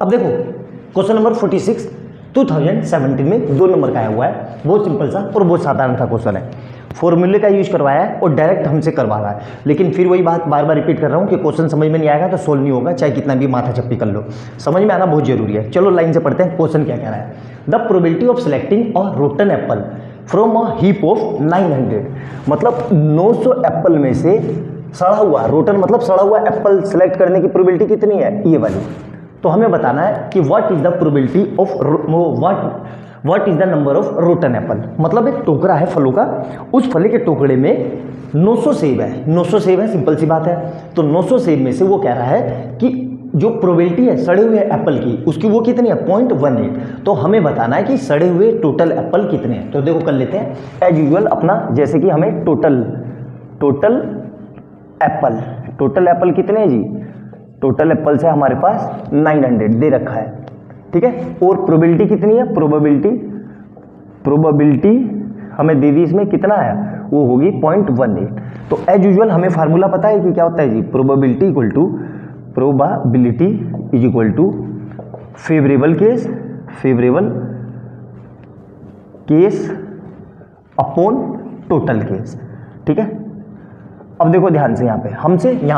अब देखो question number 46 2017 में 2 नंबर का आया हुआ है, बहुत सिंपल सा और बहुत साधारण सा क्वेश्चन है। फॉर्मूले का यूज करवाया है और डायरेक्ट हमसे करवा रहा है, लेकिन फिर वही बात बार बार रिपीट कर रहा हूँ कि क्वेश्चन समझ में नहीं आएगा तो सोल्व नहीं होगा, चाहे कितना भी माथा चप्पी कर लो, समझ में आना बहुत जरूरी है। चलो लाइन से पढ़ते हैं क्वेश्चन क्या कह रहा है। The probability of selecting a rotten Apple from a heap of 900, मतलब 900 एप्पल में से सड़ा हुआ, रोटन मतलब सड़ा हुआ एप्पल सेलेक्ट करने की प्रोबेबिलिटी कितनी है, ये वाली। तो हमें बताना है कि what is the probability of what is the number of rotten Apple, मतलब एक टोकरा है फलों का, उस फले के टोकरे में 900 सेब है, 900 सेब है, सिंपल सी बात है। तो 900 सेब में से वो कह रहा है कि जो प्रोबेबिलिटी है सड़े हुए एप्पल की, उसकी वो कितनी है 0.18। तो हमें बताना है कि सड़े हुए टोटल एप्पल कितने हैं। तो देखो कर लेते हैं एज यूजुअल अपना, जैसे कि हमें टोटल एप्पल कितने हैं जी, टोटल एप्पल्स है हमारे पास 900 दे रखा है, ठीक है। और प्रोबेबिलिटी कितनी है, प्रोबेबिलिटी हमें दे दी, इसमें कितना है वो होगी 0.18। तो एज यूजुअल हमें फार्मूला पता है कि क्या होता है जी, probability is equal to favourable case upon total case, ठीक है। अब देखो ध्यान से, यहाँ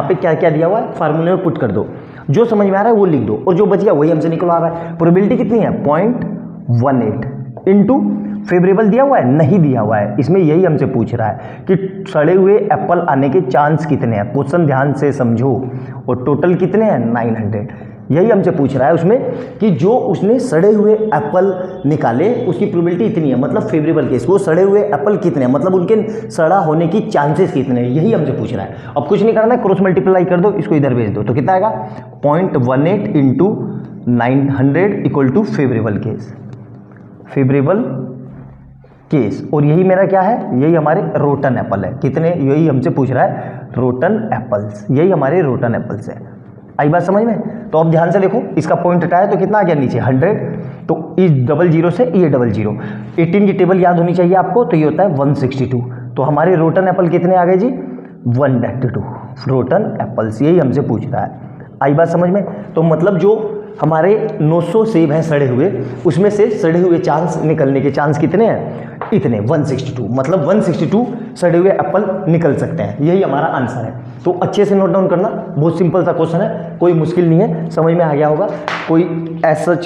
पे क्या क्या दिया हुआ है, फार्मूले में पुट कर दो, जो समझ में आ रहा है वो लिख दो, और जो बच गया वही हमसे निकलवा रहा है। प्रोबेबिलिटी कितनी है 0.18 इनटू फेवरेबल दिया हुआ है, नहीं दिया हुआ है, इसमें यही हमसे पूछ रहा है कि सड़े हुए एप्पल आने के चांस कितने हैं। क्वेश्चन ध्यान से समझो, और टोटल कितने हैं 900, यही हमसे पूछ रहा है उसमें कि जो उसने सड़े हुए एप्पल निकाले उसकी प्रोबेबिलिटी इतनी है, मतलब फेवरेबल केस, वो सड़े हुए एप्पल कितने हैं, मतलब उनके सड़ा होने की चांसेस कितने हैं, यही हमसे पूछ रहा है। अब कुछ नहीं करना है, क्रॉस मल्टीप्लाई कर दो, इसको इधर भेज दो, तो कितना आएगा 0.18 into 900 equal to favourable case. और यही मेरा क्या है, यही हमारे रोटन एप्पल है, कितने, यही हमसे पूछ रहा है रोटन एप्पल्स, यही हमारे रोटन एप्पल्स है। आई बात समझ में। तो अब ध्यान से देखो, इसका पॉइंट हटाया तो कितना आ गया नीचे 100, तो इस 00 से ये 00, 18 की टेबल याद होनी चाहिए आपको, तो ये होता है 162। तो हमारे रोटन एप्पल कितने आ गए जी 182 रोटन एप्पल्स, यही हमसे पूछ रहा है। आई बात समझ में। तो मतलब जो हमारे 900 सेब हैं सड़े हुए, उसमें से सड़े हुए चांस निकलने के चांस कितने हैं, इतने 162, मतलब 162 सड़े हुए एप्पल निकल सकते हैं, यही हमारा आंसर है। तो अच्छे से नोट डाउन करना, बहुत सिंपल सा क्वेश्चन है, कोई मुश्किल नहीं है, समझ में आ गया होगा, कोई ऐसा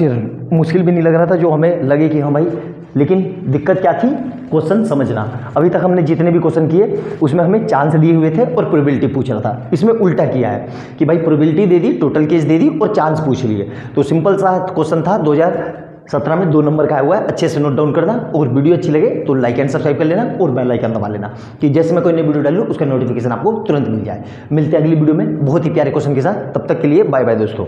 मुश्किल भी नहीं लग रहा था जो हमें लगे कि हाँ भाई, लेकिन दिक्कत क्या थी, क्वेश्चन समझना। अभी तक हमने जितने भी क्वेश्चन किए उसमें हमें चांस दिए हुए थे और प्रोबेबिलिटी पूछ रहा था, इसमें उल्टा किया है कि भाई प्रोबेबिलिटी दे दी, टोटल केस दे दी और चांस पूछ लिए। तो सिंपल सा क्वेश्चन था, 2017 में 2 नंबर का आया हुआ है, अच्छे से नोट डाउन करना। और वीडियो अच्छी लगे तो लाइक एंड सब्सक्राइब कर लेना और बेल आइकन दबा लेना कि जैसे मैं कोई नई वीडियो डालूं उसका नोटिफिकेशन आपको तुरंत मिल जाए। मिलते हैं अगली वीडियो में बहुत ही प्यारे क्वेश्चन के साथ, तब तक के लिए बाय बाय दोस्तों।